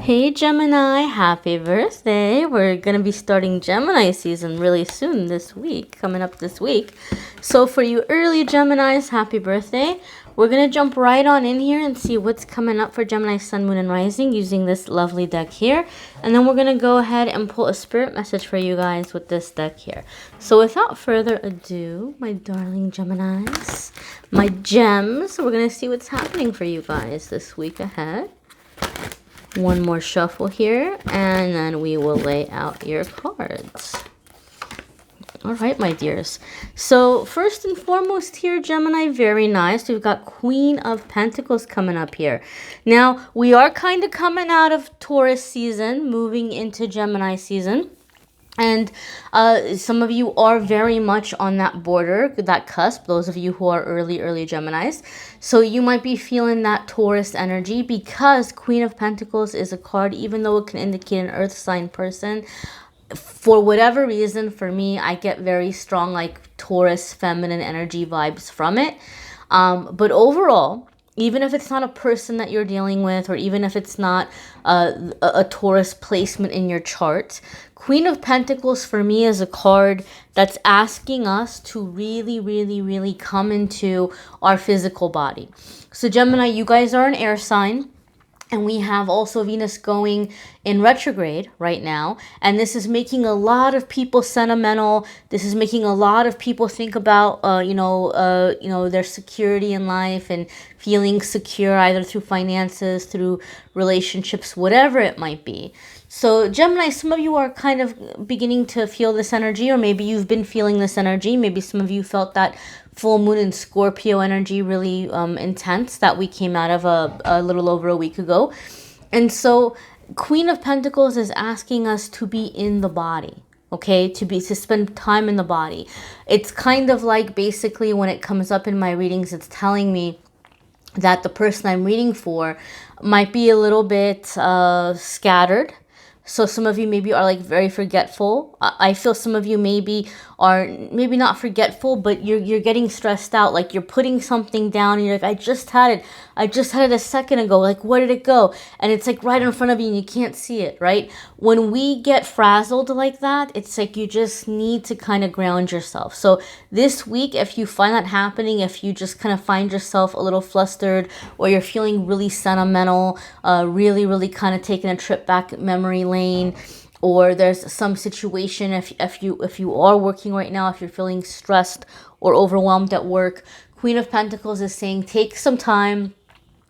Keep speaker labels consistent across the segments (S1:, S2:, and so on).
S1: Hey Gemini, happy birthday. We're going to be starting Gemini season really soon this week, coming up this week. So for you early Geminis, happy birthday. We're going to jump right on in here and see what's coming up for Gemini Sun, Moon, and Rising using this lovely deck here. And then we're going to go ahead and pull a spirit message for you guys with this deck here. So without further ado, my darling Geminis, my gems, we're going to see what's happening for you guys this week ahead. One more shuffle here, and then we will lay out your cards. All right, my dears. So first and foremost here, Gemini, very nice. We've got Queen of Pentacles coming up here. Now, we are kind of coming out of Taurus season, moving into Gemini season. And some of you are very much on that border, that cusp, those of you who are early Geminis. So you might be feeling that Taurus energy because Queen of Pentacles is a card, even though it can indicate an earth sign person. For whatever reason, for me, I get very strong like Taurus feminine energy vibes from it. But overall, even if it's not a person that you're dealing with, or even if it's not a Taurus placement in your chart, Queen of Pentacles for me is a card that's asking us to really come into our physical body. So Gemini, you guys are an air sign. And we have also Venus going in retrograde right now. And this is making a lot of people sentimental. This is making a lot of people think about, their security in life and feeling secure either through finances, through relationships, whatever it might be. So Gemini, some of you are kind of beginning to feel this energy, or maybe you've been feeling this energy. Maybe some of you felt that full moon in Scorpio energy really intense that we came out of a little over a week ago. And so Queen of Pentacles is asking us to be in the body, okay, to spend time in the body. It's kind of like basically when it comes up in my readings, it's telling me that the person I'm reading for might be a little bit scattered. So some of you maybe are like very forgetful. I feel some of you maybe are maybe not forgetful, but you're getting stressed out. Like you're putting something down and you're like, I just had it a second ago. Like, where did it go? And it's like right in front of you and you can't see it, right? When we get frazzled like that, it's like you just need to kind of ground yourself. So this week, if you find that happening, if you just kind of find yourself a little flustered, or you're feeling really sentimental, really kind of taking a trip back memory lane, or there's some situation, if you are working right now, if you're feeling stressed or overwhelmed at work, Queen of Pentacles is saying take some time,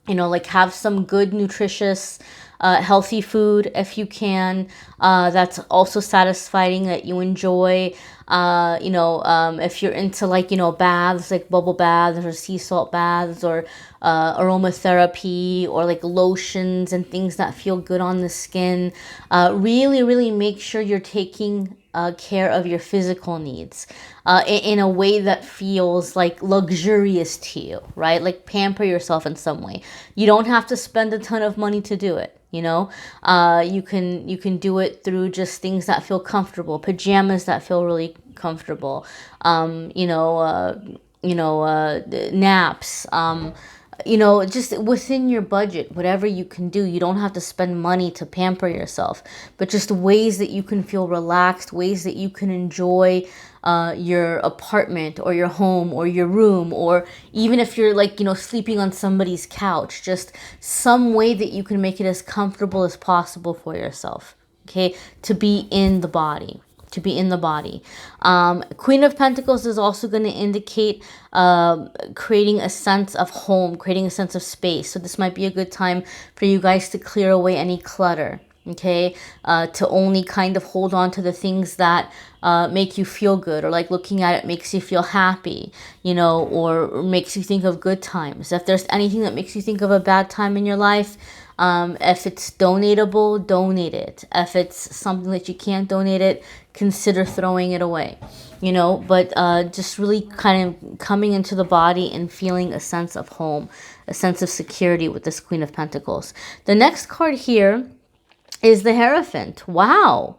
S1: like have some good, nutritious, healthy food if you can, that's also satisfying, that you enjoy. If you're into like, baths, like bubble baths or sea salt baths, or aromatherapy, or like lotions and things that feel good on the skin, really make sure you're taking care of your physical needs in a way that feels like luxurious to you, right? Like pamper yourself in some way. You don't have to spend a ton of money to do it. You can do it through just things that feel comfortable, pajamas that feel really comfortable, naps, just within your budget, whatever you can do. You don't have to spend money to pamper yourself, but just ways that you can feel relaxed, ways that you can enjoy your apartment or your home or your room, or even if you're like, sleeping on somebody's couch, just some way that you can make it as comfortable as possible for yourself, okay, to be in the body. Queen of Pentacles is also going to indicate creating a sense of home, creating a sense of space. So this might be a good time for you guys to clear away any clutter, okay, to only kind of hold on to the things that make you feel good, or like looking at it makes you feel happy, or makes you think of good times. If there's anything that makes you think of a bad time in your life, if it's donatable, donate it. If it's something that you can't donate it, consider throwing it away, but just really kind of coming into the body and feeling a sense of home, a sense of security with this Queen of Pentacles. The next card here is the Hierophant. Wow.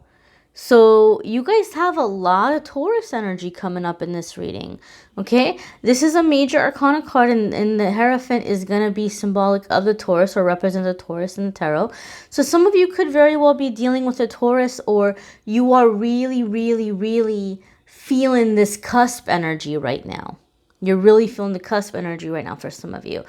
S1: So you guys have a lot of Taurus energy coming up in this reading, okay? This is a major arcana card, and the Hierophant is going to be symbolic of the Taurus, or represent the Taurus in the tarot. So some of you could very well be dealing with a Taurus, or you are really, really, really feeling this cusp energy right now. You're really feeling the cusp energy right now for some of you.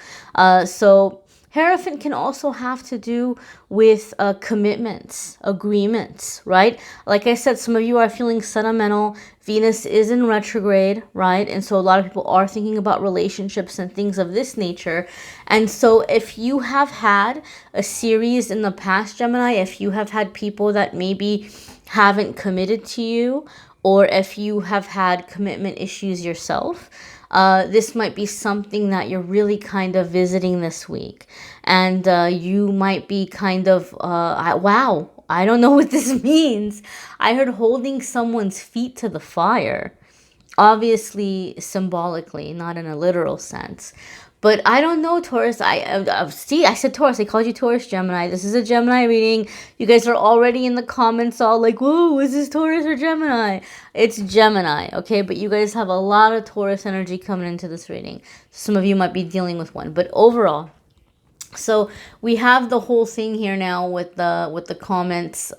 S1: So Hierophant can also have to do with commitments, agreements, right? Like I said, some of you are feeling sentimental. Venus is in retrograde, right? And so a lot of people are thinking about relationships and things of this nature. And so if you have had a series in the past, Gemini, if you have had people that maybe haven't committed to you, or if you have had commitment issues yourself, this might be something that you're really kind of visiting this week. And you might be kind of, wow, I don't know what this means. I heard holding someone's feet to the fire. Obviously, symbolically, not in a literal sense. But I don't know, Taurus. See, I said Taurus. I called you Taurus, Gemini. This is a Gemini reading. You guys are already in the comments all like, whoa, is this Taurus or Gemini? It's Gemini, okay? But you guys have a lot of Taurus energy coming into this reading. Some of you might be dealing with one. But overall, so we have the whole thing here now with the comments.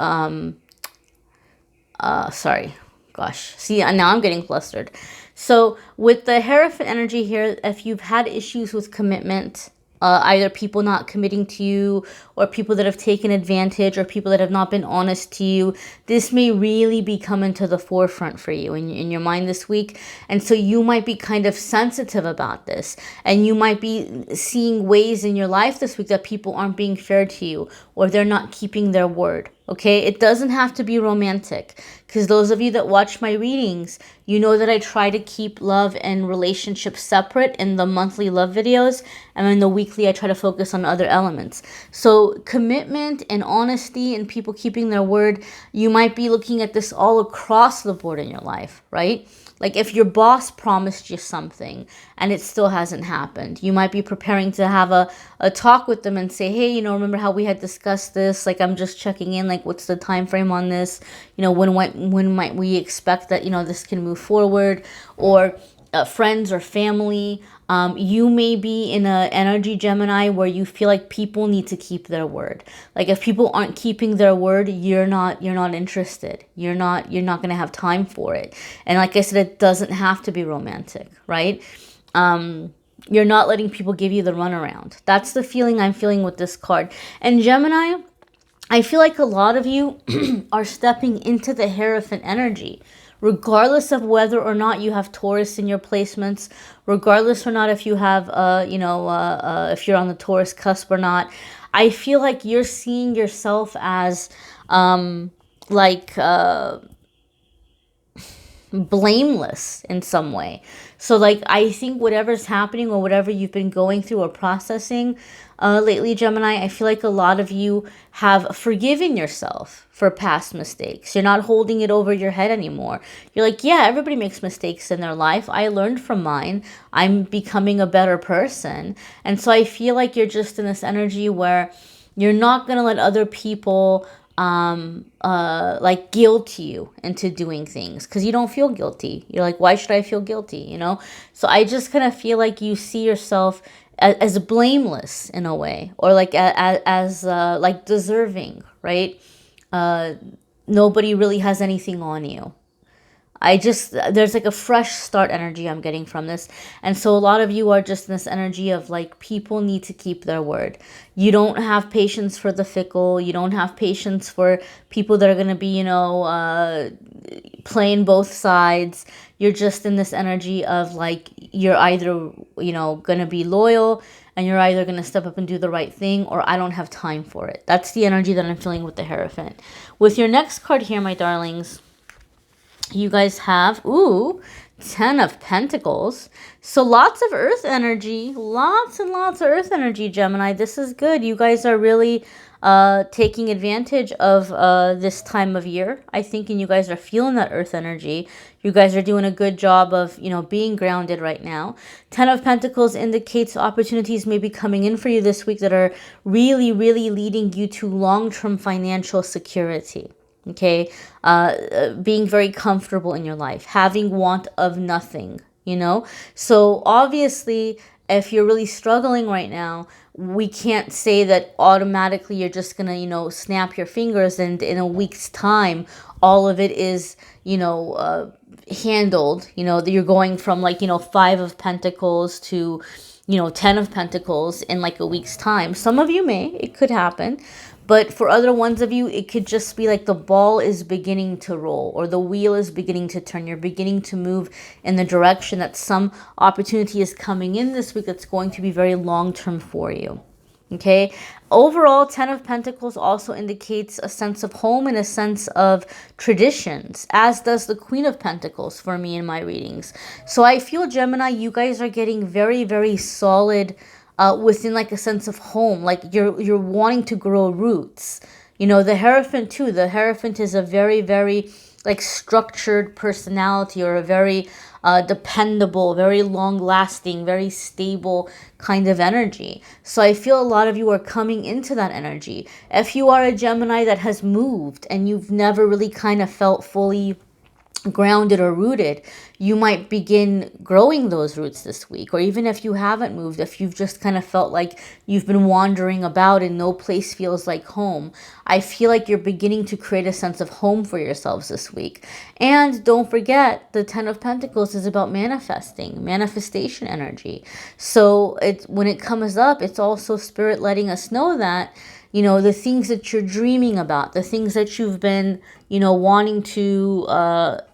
S1: Sorry. Gosh. See, now I'm getting flustered. So with the Hierophant energy here, if you've had issues with commitment, either people not committing to you, or people that have taken advantage, or people that have not been honest to you, this may really be coming to the forefront for you in your mind this week. And so you might be kind of sensitive about this, and you might be seeing ways in your life this week that people aren't being fair to you, or they're not keeping their word. Okay, it doesn't have to be romantic, because those of you that watch my readings, you know that I try to keep love and relationships separate in the monthly love videos, and in the weekly I try to focus on other elements. So commitment and honesty and people keeping their word, you might be looking at this all across the board in your life, right? Like if your boss promised you something and it still hasn't happened, you might be preparing to have a talk with them and say, hey, remember how we had discussed this? Like, I'm just checking in. Like, what's the time frame on this? When might we expect that, this can move forward? Or friends or family. You may be in an energy, Gemini, where you feel like people need to keep their word. Like if people aren't keeping their word, you're not interested. You're not going to have time for it. And like I said, it doesn't have to be romantic, right? You're not letting people give you the runaround. That's the feeling I'm feeling with this card. And Gemini, I feel like a lot of you are stepping into the Hierophant energy, regardless of whether or not you have Taurus in your placements, regardless or not if you have, if you're on the Taurus cusp or not. I feel like you're seeing yourself as, blameless in some way. So like I think whatever's happening or whatever you've been going through or processing lately, Gemini, I feel like a lot of you have forgiven yourself for past mistakes. You're not holding it over your head anymore. You're like, yeah, everybody makes mistakes in their life. I learned from mine. I'm becoming a better person. And so I feel like you're just in this energy where you're not going to let other people guilt you into doing things because you don't feel guilty. You're like, why should I feel guilty? So I just kind of feel like you see yourself as blameless in a way, or like as deserving, right? Nobody really has anything on you. There's like a fresh start energy I'm getting from this. And so a lot of you are just in this energy of like, people need to keep their word. You don't have patience for the fickle. You don't have patience for people that are going to be, playing both sides. You're just in this energy of like, you're either, going to be loyal and you're either going to step up and do the right thing, or I don't have time for it. That's the energy that I'm feeling with the Hierophant. With your next card here, my darlings, you guys have, 10 of Pentacles. So lots of earth energy, lots and lots of earth energy, Gemini. This is good. You guys are really taking advantage of this time of year, I think, and you guys are feeling that earth energy. You guys are doing a good job of, being grounded right now. 10 of Pentacles indicates opportunities may be coming in for you this week that are really, really leading you to long-term financial security. Okay, being very comfortable in your life, having want of nothing, you know. So obviously, if you're really struggling right now, we can't say that automatically you're just gonna, you know, snap your fingers and in a week's time all of it is, you know, handled. You know, that you're going from like, you know, 5 of Pentacles to, you know, 10 of Pentacles in like a week's time. Some of you may, it could happen. But for other ones of you, it could just be like the ball is beginning to roll or the wheel is beginning to turn. You're beginning to move in the direction that some opportunity is coming in this week that's going to be very long-term for you. Okay. Overall, 10 of Pentacles also indicates a sense of home and a sense of traditions, as does the Queen of Pentacles for me in my readings. So I feel, Gemini, you guys are getting very, very solid within like a sense of home. Like you're wanting to grow roots. You know, the Hierophant too. The Hierophant is a very, very like structured personality, or a very dependable, very long lasting, very stable kind of energy. So I feel a lot of you are coming into that energy. If you are a Gemini that has moved and you've never really kind of felt fully grounded or rooted, you might begin growing those roots this week. Or even if you haven't moved, if you've just kind of felt like you've been wandering about and no place feels like home, I feel like you're beginning to create a sense of home for yourselves this week. And don't forget, the 10 of Pentacles is about manifesting, manifestation energy. So when it comes up, it's also Spirit letting us know that, you know, the things that you're dreaming about, the things that you've been, you know, wanting to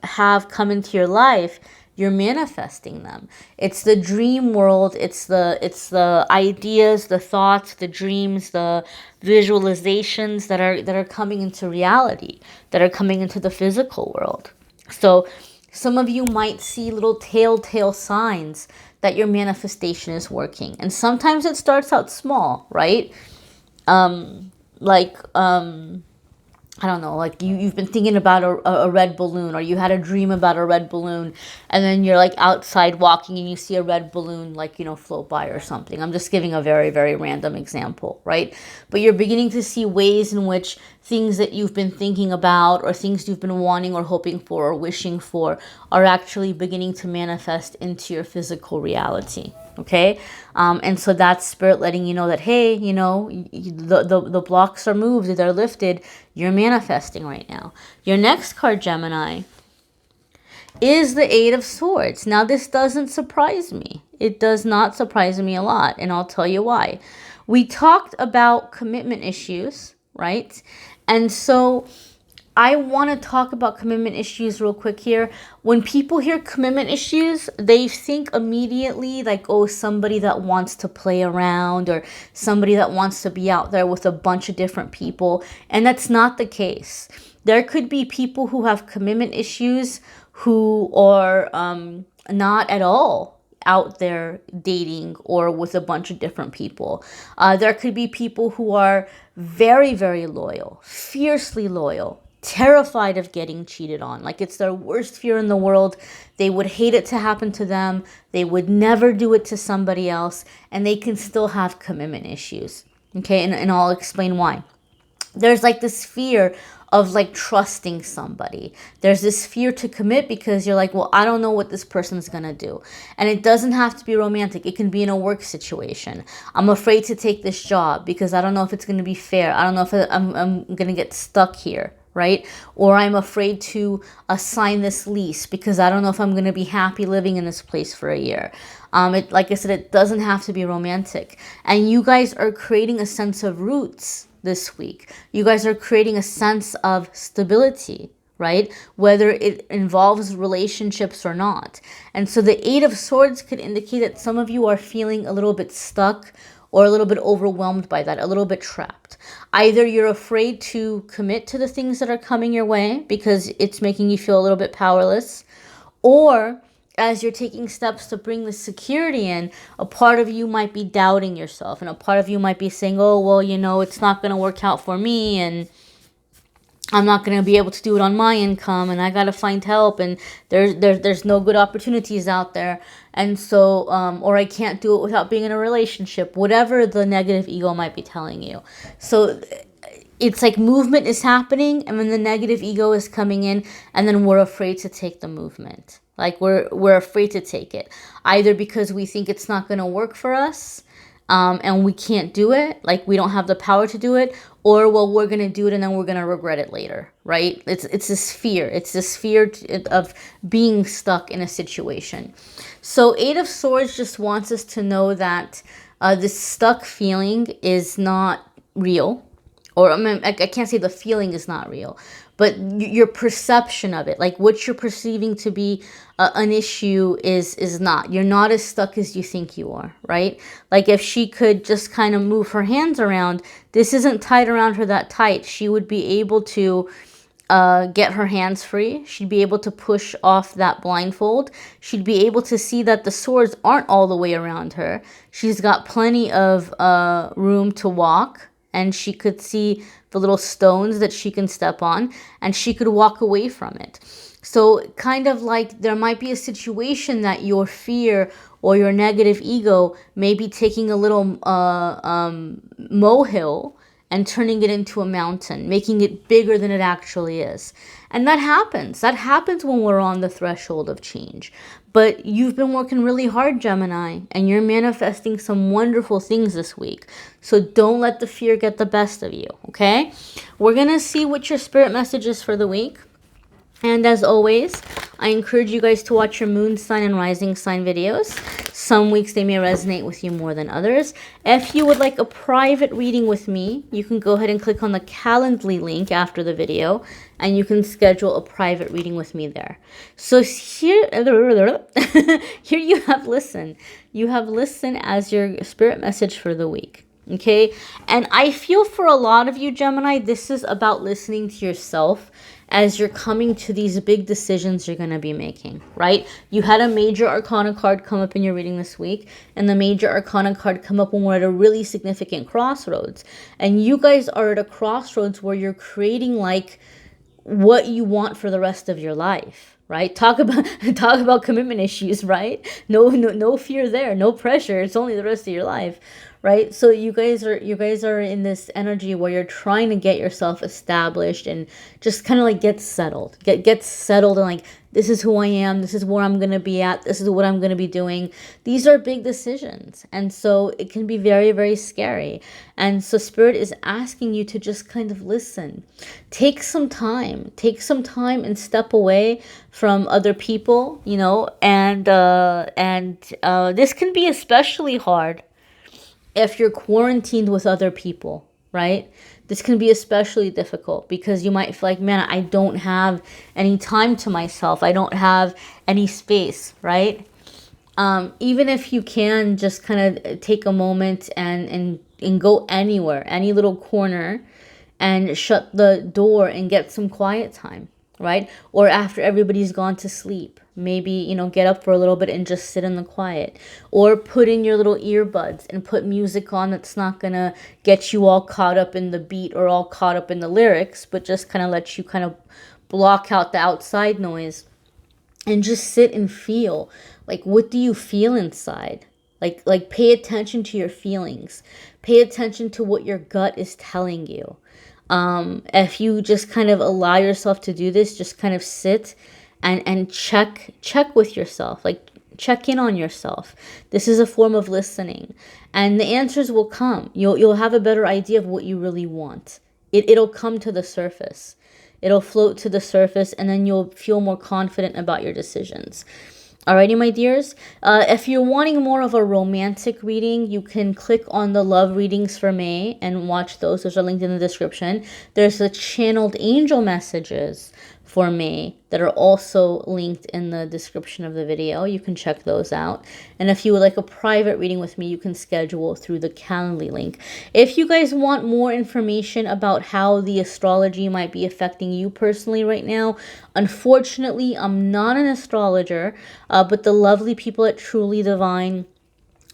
S1: have come into your life, you're manifesting them. It's the dream world. It's the ideas, the thoughts, the dreams, the visualizations that are coming into reality, that are coming into the physical world. So some of you might see little telltale signs that your manifestation is working. And sometimes it starts out small, right? I don't know, like you've been thinking about a red balloon, or you had a dream about a red balloon, and then you're like outside walking and you see a red balloon, like, you know, float by or something. I'm just giving a very, very random example, right? But you're beginning to see ways in which things that you've been thinking about, or things you've been wanting or hoping for or wishing for, are actually beginning to manifest into your physical reality. Okay, and so that's Spirit letting you know that, hey, you know, the blocks are moved, they're lifted, you're manifesting right now. Your next card, Gemini, is the 8 of Swords. Now, this doesn't surprise me. It does not surprise me a lot, and I'll tell you why. We talked about commitment issues, right? And so I want to talk about commitment issues real quick here. When people hear commitment issues, they think immediately like, oh, somebody that wants to play around, or somebody that wants to be out there with a bunch of different people. And that's not the case. There could be people who have commitment issues who are not at all out there dating or with a bunch of different people. There could be people who are very, very loyal, fiercely loyal, terrified of getting cheated on. Like it's their worst fear in the world. They would hate it to happen to them. They would never do it to somebody else, and they can still have commitment issues. Okay, and I'll explain why. There's like this fear of like trusting somebody. There's this fear to commit because you're like, well, I don't know what this person's gonna do. And it doesn't have to be romantic. It can be in a work situation. I'm afraid to take this job because I don't know if it's gonna be fair. I don't know if I'm gonna get stuck here, right? Or I'm afraid to sign this lease because I don't know if I'm gonna be happy living in this place for a year. Like I said, it doesn't have to be romantic. And you guys are creating a sense of roots this week. You guys are creating a sense of stability, right? Whether it involves relationships or not. And so the 8 of Swords could indicate that some of you are feeling a little bit stuck or a little bit overwhelmed by that, a little bit trapped. Either you're afraid to commit to the things that are coming your way because it's making you feel a little bit powerless, or as you're taking steps to bring the security in, a part of you might be doubting yourself, and a part of you might be saying, oh, well, you know, it's not going to work out for me, and I'm not going to be able to do it on my income, and I got to find help, and there's no good opportunities out there, and so, or I can't do it without being in a relationship, whatever the negative ego might be telling you. So it's like movement is happening, and then the negative ego is coming in, and then we're afraid to take the movement. Like we're afraid to take it, either because we think it's not going to work for us, and we can't do it, like we don't have the power to do it, or well, we're going to do it and then we're going to regret it later, right? It's this fear. It's this fear of being stuck in a situation. So Eight of Swords just wants us to know that this stuck feeling is not real. Or I mean, I can't say the feeling is not real, but your perception of it, like what you're perceiving to be an issue is not. You're not as stuck as you think you are, right? Like if she could just kind of move her hands around, this isn't tied around her that tight. She would be able to get her hands free. She'd be able to push off that blindfold. She'd be able to see that the swords aren't all the way around her. She's got plenty of room to walk, and she could see the little stones that she can step on, and she could walk away from it. So kind of like there might be a situation that your fear or your negative ego may be taking a little molehill and turning it into a mountain, making it bigger than it actually is. And that happens. That happens when we're on the threshold of change. But you've been working really hard, Gemini, and you're manifesting some wonderful things this week. So don't let the fear get the best of you, okay? We're going to see what your spirit message is for the week. And as always, I encourage you guys to watch your moon sign and rising sign videos. Some weeks they may resonate with you more than others. If you would like a private reading with me, you can go ahead and click on the Calendly link after the video, and you can schedule a private reading with me there. So here, here you have listen. You have listen as your spirit message for the week. Okay? And I feel for a lot of you, Gemini, this is about listening to yourself as you're coming to these big decisions you're going to be making, right? You had a major arcana card come up in your reading this week, and the major arcana card come up when we're at a really significant crossroads. And you guys are at a crossroads where you're creating like what you want for the rest of your life, right? Talk about commitment issues, right? No fear there, no pressure. It's only the rest of your life, right? So you guys are in this energy where you're trying to get yourself established and just kind of like get settled and like, this is who I am, this is where I'm going to be at, this is what I'm going to be doing. These are big decisions, and so it can be very, very scary. And so Spirit is asking you to just kind of listen. Take some time and step away from other people, you know, and this can be especially hard if you're quarantined with other people, right? This can be especially difficult because you might feel like, man, I don't have any time to myself. I don't have any space, right? Even if you can just kind of take a moment and go anywhere, any little corner, and shut the door and get some quiet time, right? Or after everybody's gone to sleep, maybe, you know, get up for a little bit and just sit in the quiet. Or put in your little earbuds and put music on that's not gonna get you all caught up in the beat or all caught up in the lyrics, but just kind of let you kind of block out the outside noise and just sit and feel. Like, what do you feel inside? Like pay attention to your feelings. Pay attention to what your gut is telling you. If you just kind of allow yourself to do this, just kind of sit and check with yourself, like check in on yourself. This is a form of listening, and the answers will come. You'll have a better idea of what you really want. It'll come to the surface. It'll float to the surface, and then you'll feel more confident about your decisions. Alrighty, my dears. If you're wanting more of a romantic reading, you can click on the love readings for May and watch those. Those are linked in the description. There's the channeled angel messages for May that are also linked in the description of the video. You can check those out. And if you would like a private reading with me, you can schedule through the Calendly link. If you guys want more information about how the astrology might be affecting you personally right now, unfortunately, I'm not an astrologer, but the lovely people at Truly Divine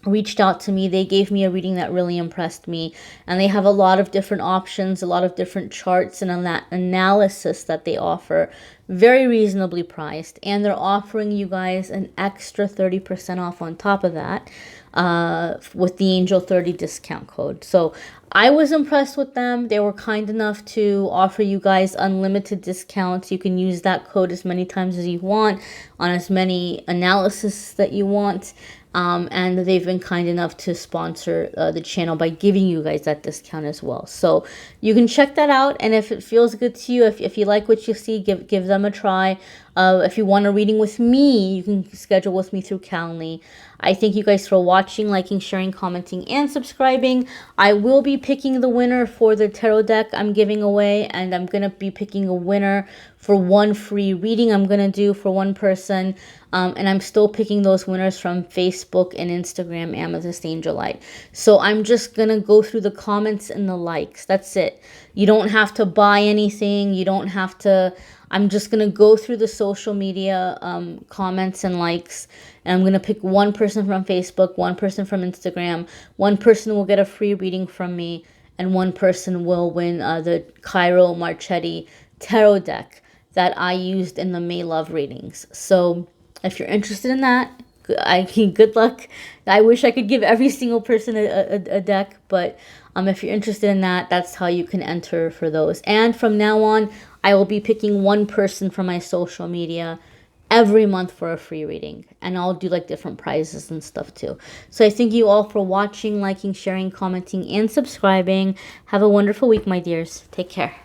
S1: reached out to me. They gave me a reading that really impressed me, and they have a lot of different options, a lot of different charts and analysis that they offer, very reasonably priced, and they're offering you guys an extra 30% off on top of that. with the Angel 30 discount code. So I was impressed with them. They were kind enough to offer you guys unlimited discounts. You can use that code as many times as you want on as many analysis that you want. And they've been kind enough to sponsor the channel by giving you guys that discount as well. So you can check that out. And if it feels good to you, if you like what you see, give them a try. If you want a reading with me, you can schedule with me through Calendly. I thank you guys for watching, liking, sharing, commenting, and subscribing. I will be picking the winner for the tarot deck I'm giving away, and I'm going to be picking a winner for one free reading I'm going to do for one person. And I'm still picking those winners from Facebook and Instagram, Amethyst Angellight. So I'm just going to go through the comments and the likes. That's it. You don't have to buy anything. You don't have to... I'm just going to go through the social media comments and likes, and I'm going to pick one person from Facebook, one person from Instagram, one person will get a free reading from me, and one person will win the Cairo Marchetti tarot deck that I used in the May Love readings. So if you're interested in that, good luck. I wish I could give every single person a deck, but if you're interested in that, that's how you can enter for those. And from now on, I will be picking one person from my social media every month for a free reading. And I'll do like different prizes and stuff too. So I thank you all for watching, liking, sharing, commenting, and subscribing. Have a wonderful week, my dears. Take care.